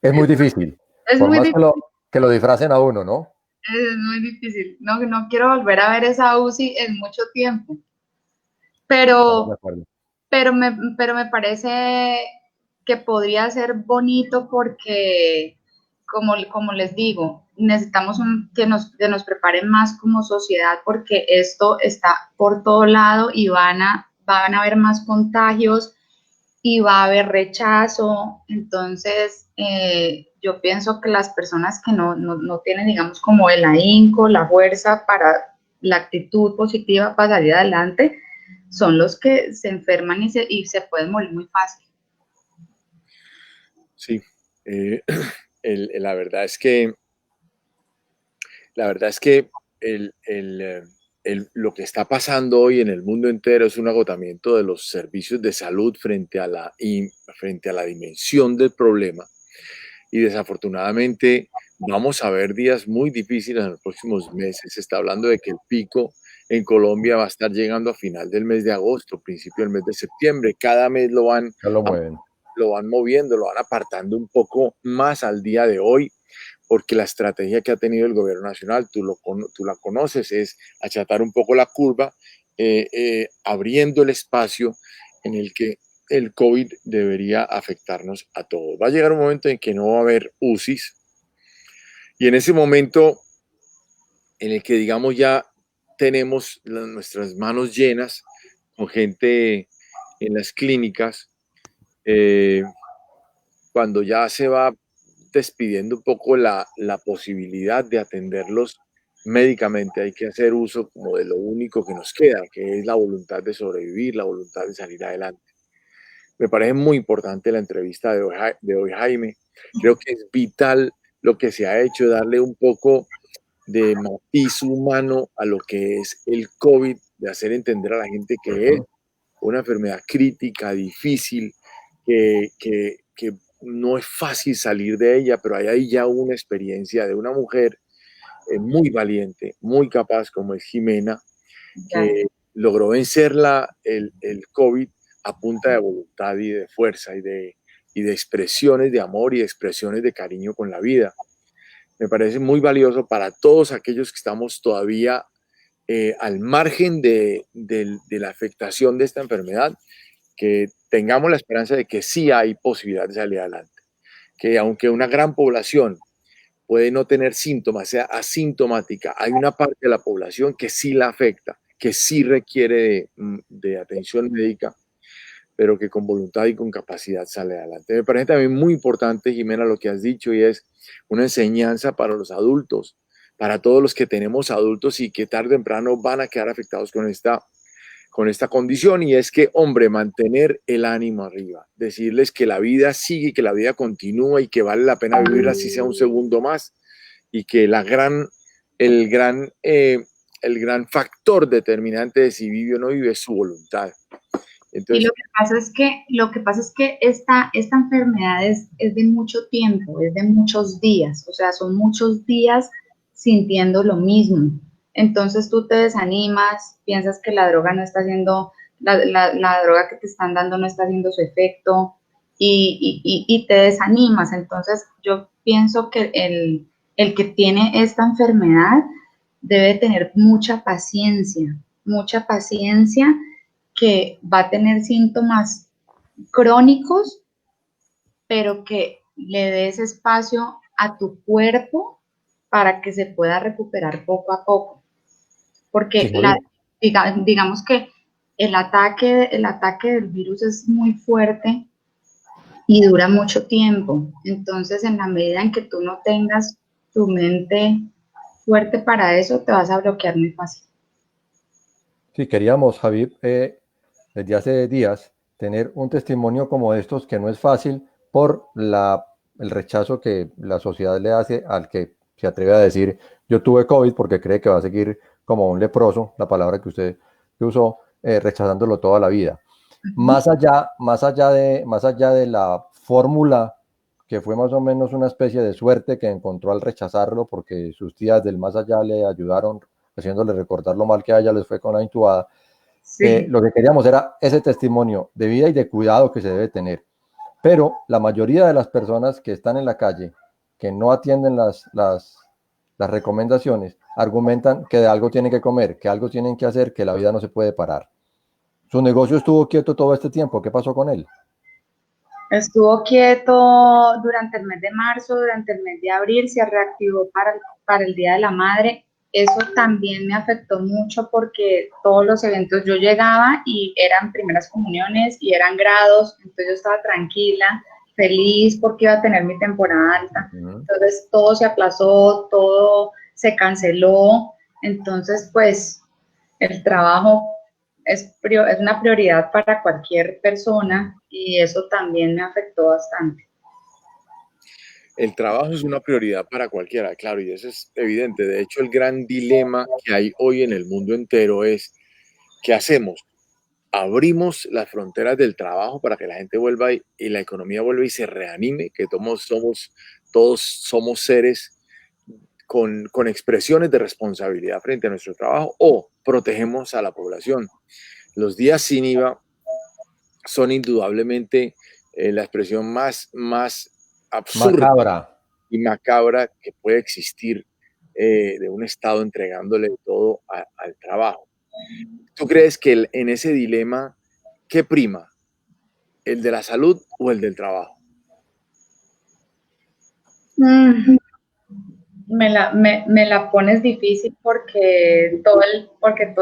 Speaker 3: Es muy difícil,
Speaker 2: Es
Speaker 3: por
Speaker 2: muy
Speaker 3: más
Speaker 2: difícil.
Speaker 3: que lo disfracen a uno, ¿no?
Speaker 2: Es muy difícil. No, no quiero volver a ver esa UCI en mucho tiempo,
Speaker 3: Estamos de
Speaker 2: pero,
Speaker 3: acuerdo.
Speaker 2: pero me parece que podría ser bonito porque como les digo, necesitamos que nos preparen más como sociedad porque esto está por todo lado y van a haber más contagios y va a haber rechazo. Entonces, yo pienso que las personas que no tienen, digamos, como el ahínco, la fuerza para la actitud positiva para salir adelante, son los que se enferman y se pueden morir muy fácil.
Speaker 1: Sí, eh, la verdad es que, la verdad es que lo que está pasando hoy en el mundo entero es un agotamiento de los servicios de salud frente a la dimensión del problema. Y desafortunadamente vamos a ver días muy difíciles en los próximos meses. Se está hablando de que el pico en Colombia va a estar llegando a final del mes de agosto, principio del mes de septiembre. Cada mes
Speaker 3: Ya lo mueven.
Speaker 1: lo van moviendo, lo van apartando un poco más al día de hoy, porque la estrategia que ha tenido el gobierno nacional, tú la conoces, es achatar un poco la curva, abriendo el espacio en el que el COVID debería afectarnos a todos. Va a llegar un momento en que no va a haber UCIs y en ese momento en el que digamos ya tenemos nuestras manos llenas con gente en las clínicas, eh, cuando ya se va despidiendo un poco la posibilidad de atenderlos médicamente, hay que hacer uso como de lo único que nos queda, que es la voluntad de sobrevivir, la voluntad de salir adelante. Me parece muy importante la entrevista de hoy, Jaime. Creo que es vital lo que se ha hecho, darle un poco de matiz humano a lo que es el COVID, de hacer entender a la gente que es una enfermedad crítica, difícil, que no es fácil salir de ella, pero hay ahí ya una experiencia de una mujer muy valiente, muy capaz, como es Jimena, que logró vencer el COVID a punta de voluntad y de fuerza y de expresiones de amor y de expresiones de cariño con la vida. Me parece muy valioso para todos aquellos que estamos todavía al margen de la afectación de esta enfermedad, que tengamos la esperanza de que sí hay posibilidad de salir adelante, que aunque una gran población puede no tener síntomas, sea asintomática, hay una parte de la población que sí la afecta, que sí requiere de atención médica, pero que con voluntad y con capacidad sale adelante. Me parece también muy importante, Jimena, lo que has dicho, y es una enseñanza para los adultos, para todos los que tenemos adultos y que tarde o temprano van a quedar afectados con esta condición, y es que, hombre, mantener el ánimo arriba, decirles que la vida sigue, que la vida continúa y que vale la pena vivir así sea un segundo más, y que el gran, eh, el gran factor determinante de si vive o no vive es su voluntad.
Speaker 2: Y
Speaker 1: Entonces,
Speaker 2: lo que pasa es que esta enfermedad es de mucho tiempo, es de muchos días, o sea, son muchos días sintiendo lo mismo. Entonces tú te desanimas, piensas que la droga no está haciendo, la droga que te están dando no está haciendo su efecto y te desanimas. Entonces yo pienso que el que tiene esta enfermedad debe tener mucha paciencia que va a tener síntomas crónicos, pero que le des espacio a tu cuerpo para que se pueda recuperar poco a poco.
Speaker 3: Sí,
Speaker 2: Porque
Speaker 3: Javier.
Speaker 2: digamos que el ataque del virus es muy fuerte y dura mucho tiempo. Entonces, en la medida en que tú no tengas tu mente fuerte para eso, te vas a bloquear muy fácil.
Speaker 3: Sí, queríamos, Javier, desde hace días tener un testimonio como estos, que no es fácil por el rechazo que la sociedad le hace al que se atreve a decir yo tuve COVID, porque cree que va a seguir como un leproso, la palabra que usted usó, rechazándolo toda la vida. Más allá de la fórmula, que fue más o menos una especie de suerte que encontró al rechazarlo, porque sus tías del más allá le ayudaron haciéndole recordar lo mal que a ella les fue con la intubada.
Speaker 2: Sí.
Speaker 3: Lo que queríamos era ese testimonio de vida y de cuidado que se debe tener. Pero la mayoría de las personas que están en la calle, que no atienden las recomendaciones, argumentan que de algo tienen que comer, que algo tienen que hacer, que la vida no se puede parar. Su negocio estuvo quieto todo este tiempo. ¿Qué pasó con él?
Speaker 2: Estuvo quieto durante el mes de marzo, durante el mes de abril, se reactivó para el Día de la Madre. Eso también me afectó mucho porque todos los eventos yo llegaba y eran primeras comuniones y eran grados, entonces yo estaba tranquila, feliz porque iba a tener mi temporada alta. Entonces todo se aplazó, todo se canceló, entonces pues el trabajo es una prioridad para cualquier persona y eso también me afectó bastante.
Speaker 1: El trabajo es una prioridad para cualquiera, claro, y eso es evidente. De hecho, el gran dilema que hay hoy en el mundo entero es, ¿qué hacemos? ¿Abrimos las fronteras del trabajo para que la gente vuelva y la economía vuelva y se reanime? Que todos somos seres con expresiones de responsabilidad frente a nuestro trabajo, ¿o protegemos a la población? Los días sin IVA son indudablemente la expresión más absurda
Speaker 3: Macabra.
Speaker 1: y macabra que puede existir de un Estado entregándole todo al trabajo. ¿Tú crees que en ese dilema, qué prima? ¿El de la salud o el del trabajo?
Speaker 2: Me la pones difícil porque todo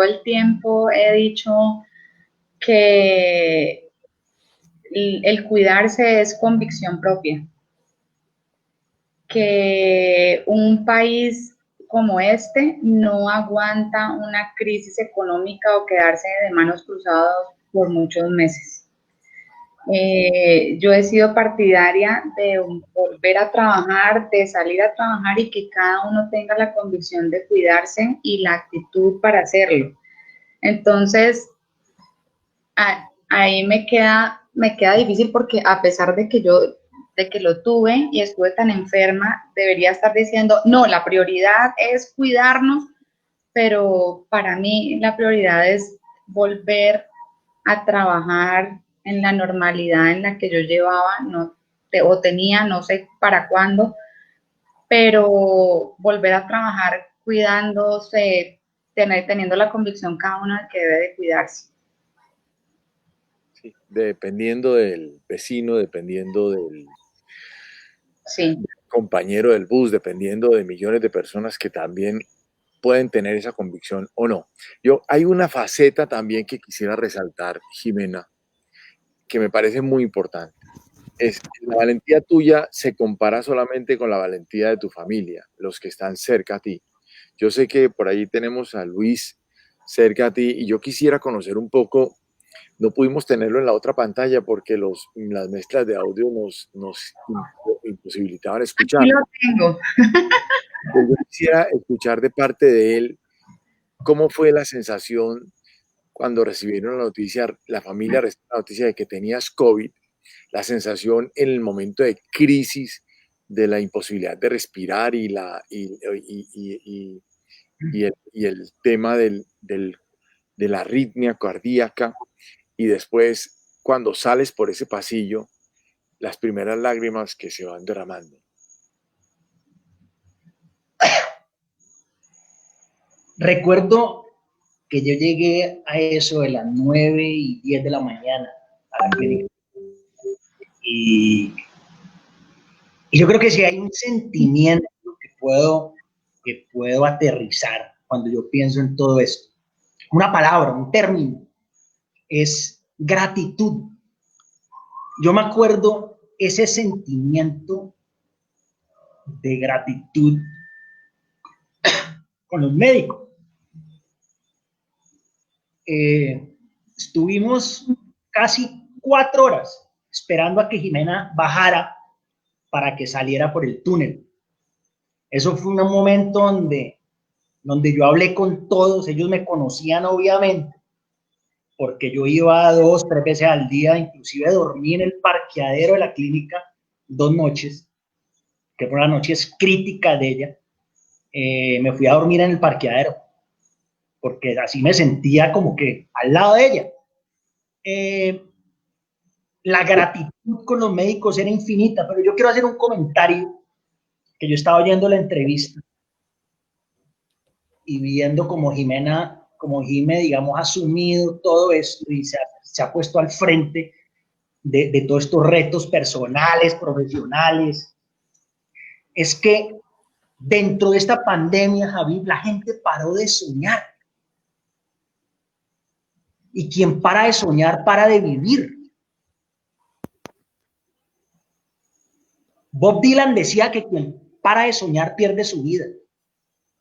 Speaker 2: el tiempo he dicho que el cuidarse es convicción propia, que un país como este no aguanta una crisis económica o quedarse de manos cruzadas por muchos meses. Yo he sido partidaria de volver a trabajar, de salir a trabajar y que cada uno tenga la convicción de cuidarse y la actitud para hacerlo. Entonces, ahí me queda difícil porque a pesar de que lo tuve y estuve tan enferma, debería estar diciendo, no, la prioridad es cuidarnos, pero para mí la prioridad es volver a trabajar en la normalidad en la que yo llevaba, o tenía, no sé para cuándo, pero volver a trabajar cuidándose, teniendo la convicción cada uno de que debe de cuidarse.
Speaker 1: Sí, dependiendo del vecino, dependiendo del
Speaker 2: Sí.
Speaker 1: compañero del bus, dependiendo de millones de personas que también pueden tener esa convicción o no. Hay una faceta también que quisiera resaltar, Jimena, que me parece muy importante. La valentía tuya se compara solamente con la valentía de tu familia, los que están cerca a ti. Yo sé que por ahí tenemos a Luis cerca a ti y yo quisiera conocer un poco. No pudimos tenerlo en la otra pantalla porque las mezclas de audio nos imposibilitaban
Speaker 2: Aquí
Speaker 1: escucharlo.
Speaker 2: lo tengo.
Speaker 1: Yo quisiera escuchar de parte de él cómo fue la sensación cuando recibieron la noticia, la familia recibió la noticia de que tenías COVID, la sensación en el momento de crisis de la imposibilidad de respirar y el tema de la arritmia cardíaca, y después cuando sales por ese pasillo, las primeras lágrimas que se van derramando.
Speaker 4: Recuerdo que yo llegué a eso de las 9:10 de la mañana a la clínica. Y yo creo que si hay un sentimiento que puedo aterrizar cuando yo pienso en todo esto, una palabra, un término, es gratitud. Yo me acuerdo ese sentimiento de gratitud con los médicos. Estuvimos casi 4 horas esperando a que Jimena bajara para que saliera por el túnel. Eso fue un momento donde yo hablé con todos, ellos me conocían obviamente, porque yo iba 2, 3 veces al día, inclusive dormí en el parqueadero de la clínica 2 noches, que fueron las noches críticas de ella. Me fui a dormir en el parqueadero, porque así me sentía como que al lado de ella. La gratitud con los médicos era infinita, pero yo quiero hacer un comentario, que yo estaba oyendo la entrevista y viendo como Jime, digamos, ha asumido todo esto y se ha puesto al frente. de todos estos retos personales, profesionales, es que dentro de esta pandemia, Javi, la gente paró de soñar. Y quien para de soñar, para de vivir. Bob Dylan decía que quien para de soñar pierde su vida.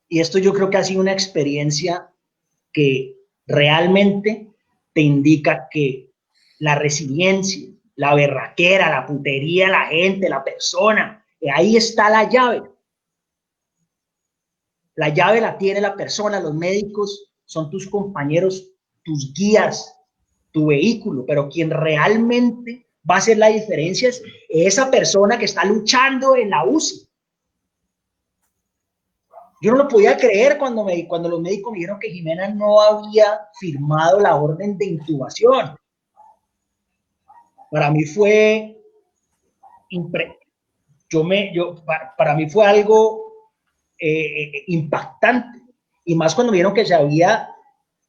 Speaker 4: Y esto yo creo que ha sido una experiencia que realmente te indica que la resiliencia, la berraquera, la putería, la gente, la persona, ahí está la llave. La llave la tiene la persona, los médicos son tus compañeros, tus guías, tu vehículo, pero quien realmente va a hacer la diferencia es esa persona que está luchando en la UCI. Yo no lo podía creer cuando los médicos me dijeron que Jimena no había firmado la orden de intubación. Para mí fue para mí fue algo impactante, y más cuando vieron que se había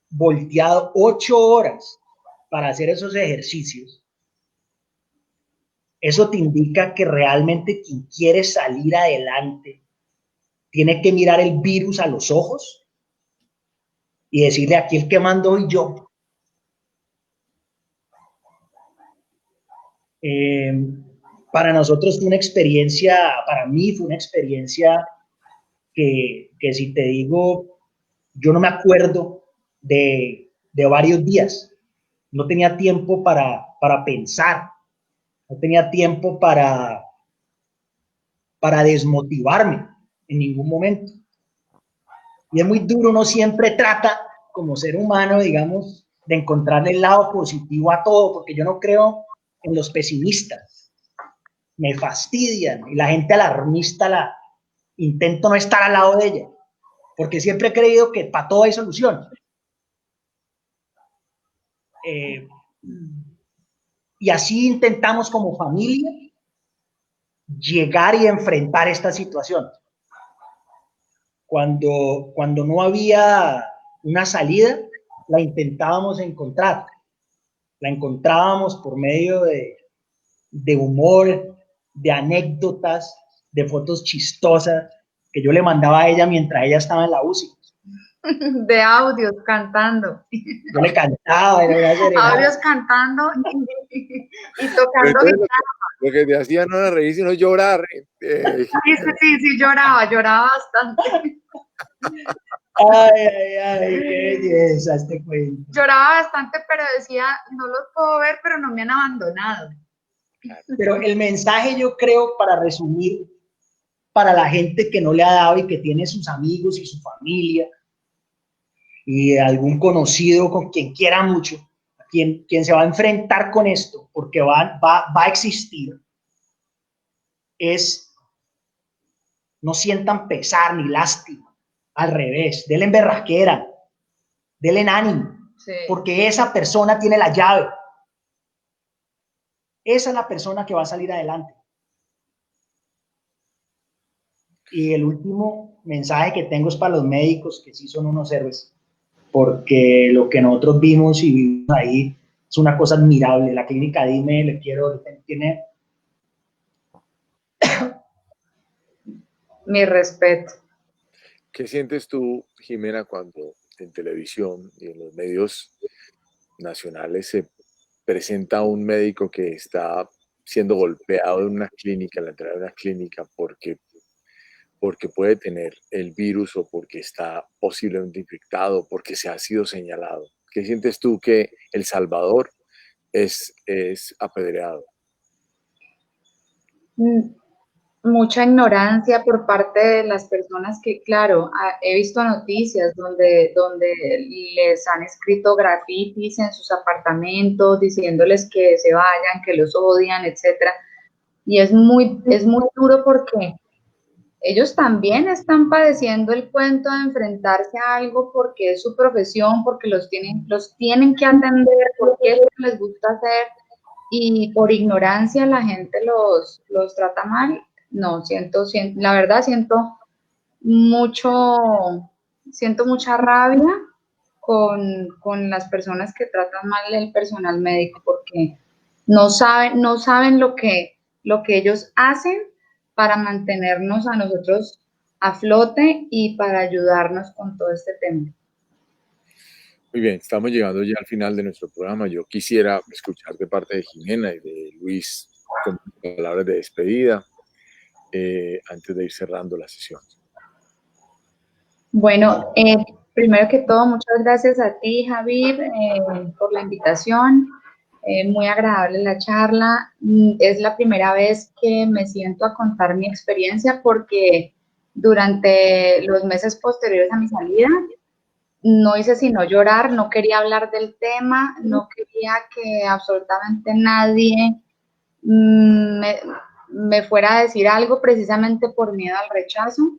Speaker 4: volteado 8 horas para hacer esos ejercicios. Eso te indica que realmente quien quiere salir adelante tiene que mirar el virus a los ojos y decirle: aquí el que mando soy yo. Para nosotros fue una experiencia, para mí fue una experiencia que si te digo, yo no me acuerdo de varios días. No tenía tiempo para pensar, no tenía tiempo para desmotivarme en ningún momento. Y es muy duro, uno siempre trata como ser humano, digamos, de encontrarle el lado positivo a todo, porque yo no creo en los pesimistas. Me fastidian, y la gente alarmista intento no estar al lado de ella, porque siempre he creído que para todo hay solución. Y así intentamos como familia llegar y enfrentar esta situación. Cuando no había una salida, la intentábamos encontrar. La encontrábamos por medio de humor, de anécdotas, de fotos chistosas que yo le mandaba a ella mientras ella estaba en la UCI.
Speaker 2: De audios cantando.
Speaker 4: Yo le cantaba, era una serenata.
Speaker 2: Audios cantando y tocando guitarra.
Speaker 1: Lo que te hacía no era reír, sino llorar.
Speaker 2: Sí, lloraba bastante.
Speaker 4: Ay, qué belleza este cuento.
Speaker 2: Lloraba bastante, pero decía: no los puedo ver, pero no me han abandonado.
Speaker 4: Pero el mensaje, yo creo, para resumir, para la gente que no le ha dado y que tiene sus amigos y su familia y algún conocido con quien quiera mucho, quien se va a enfrentar con esto, porque va a existir, es: no sientan pesar ni lástima, al revés, denle berraquera, denle ánimo, sí, porque esa persona tiene la llave. Esa es la persona que va a salir adelante. Y el último mensaje que tengo es para los médicos, que sí son unos héroes, porque lo que nosotros vimos y vimos ahí es una cosa admirable. La clínica Dime, tiene
Speaker 2: mi respeto.
Speaker 1: ¿Qué sientes tú, Jimena, cuando en televisión y en los medios nacionales se presenta un médico que está siendo golpeado en una clínica, en la entrada de una clínica, porque puede tener el virus o porque está posiblemente infectado, porque se ha sido señalado? ¿Qué sientes tú que El Salvador es apedreado?
Speaker 2: Mucha ignorancia por parte de las personas que, claro, he visto noticias donde les han escrito grafitis en sus apartamentos diciéndoles que se vayan, que los odian, etcétera. Y es muy duro porque ellos también están padeciendo el cuento de enfrentarse a algo porque es su profesión, porque los tienen que atender, porque es lo que les gusta hacer, y por ignorancia la gente los trata mal. No, la verdad siento mucha rabia con las personas que tratan mal el personal médico, porque no saben lo que ellos hacen para mantenernos a nosotros a flote y para ayudarnos con todo este tema.
Speaker 1: Muy bien, estamos llegando ya al final de nuestro programa. Yo quisiera escuchar de parte de Jimena y de Luis con palabras de despedida antes de ir cerrando la sesión.
Speaker 2: Bueno, primero que todo, muchas gracias a ti, Javier, por la invitación. Muy agradable la charla. Es la primera vez que me siento a contar mi experiencia porque durante los meses posteriores a mi salida no hice sino llorar, no quería hablar del tema, no quería que absolutamente nadie me fuera a decir algo precisamente por miedo al rechazo,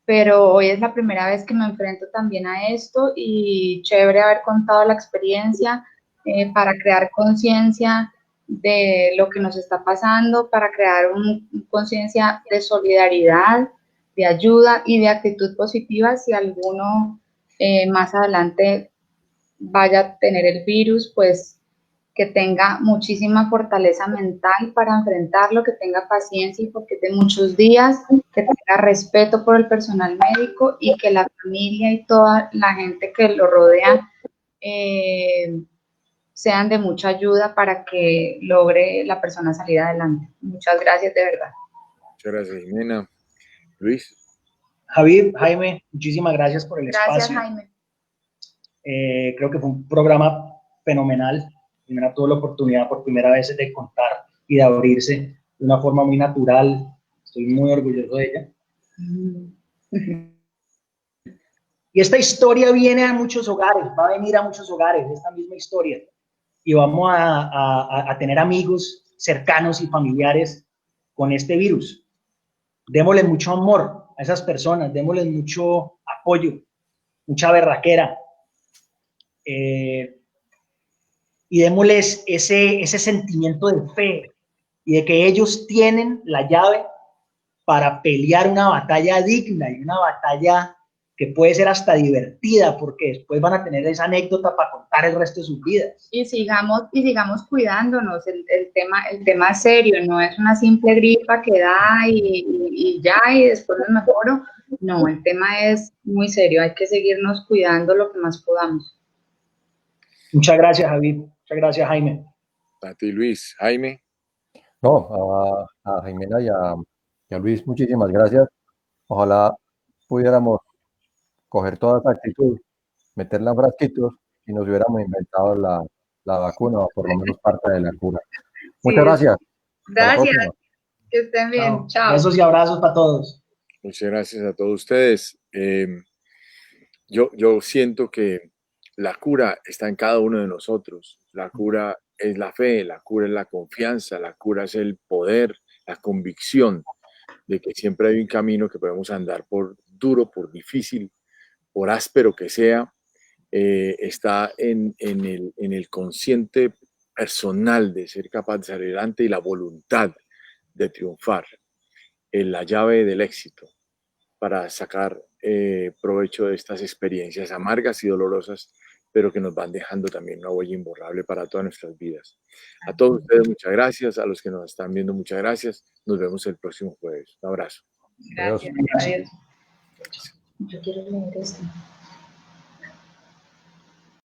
Speaker 2: pero hoy es la primera vez que me enfrento también a esto y chévere haber contado la experiencia para crear conciencia de lo que nos está pasando, para crear conciencia de solidaridad, de ayuda y de actitud positiva si alguno más adelante vaya a tener el virus, pues que tenga muchísima fortaleza mental para enfrentarlo, que tenga paciencia porque de muchos días, que tenga respeto por el personal médico y que la familia y toda la gente que lo rodea sean de mucha ayuda para que logre la persona salir adelante. Muchas gracias, de verdad.
Speaker 1: Muchas gracias, Jimena. Luis.
Speaker 4: Javier, Jaime, muchísimas gracias por el espacio.
Speaker 2: Gracias, Jaime.
Speaker 4: Creo que fue un programa fenomenal. Jimena tuvo la oportunidad por primera vez de contar y de abrirse de una forma muy natural. Estoy muy orgulloso de ella. Y esta historia viene a muchos hogares, va a venir a muchos hogares, esta misma historia. Y vamos a tener amigos cercanos y familiares con este virus. Démosle mucho amor a esas personas, démosles mucho apoyo, mucha berraquera. Y démosles ese sentimiento de fe y de que ellos tienen la llave para pelear una batalla digna y una batalla que puede ser hasta divertida, porque después van a tener esa anécdota para contar el resto de sus vidas.
Speaker 2: Y sigamos cuidándonos, el tema es serio, no es una simple gripa que da y ya, y después me mejoro. No, el tema es muy serio, hay que seguirnos cuidando lo que más podamos.
Speaker 4: Muchas gracias, Javier. Muchas gracias, Jaime.
Speaker 1: A ti, Luis. Jaime.
Speaker 3: No, a Jimena y a Luis, muchísimas gracias. Ojalá pudiéramos coger toda esa actitud, meterla en frasquitos y nos hubiéramos inventado la vacuna o por lo menos parte de la cura. Muchas gracias.
Speaker 2: Gracias. Que estén bien. Chao.
Speaker 4: Besos y abrazos para todos.
Speaker 1: Muchas gracias a todos ustedes. Yo siento que la cura está en cada uno de nosotros. La cura es la fe, la cura es la confianza, la cura es el poder, la convicción de que siempre hay un camino que podemos andar por duro, por difícil, por áspero que sea. Está en el consciente personal de ser capaz de salir adelante y la voluntad de triunfar. La llave del éxito para sacar provecho de estas experiencias amargas y dolorosas, pero que nos van dejando también una huella imborrable para todas nuestras vidas. A todos ustedes, muchas gracias. A los que nos están viendo, muchas gracias. Nos vemos el próximo jueves. Un abrazo.
Speaker 2: Gracias. Yo quiero leer esto.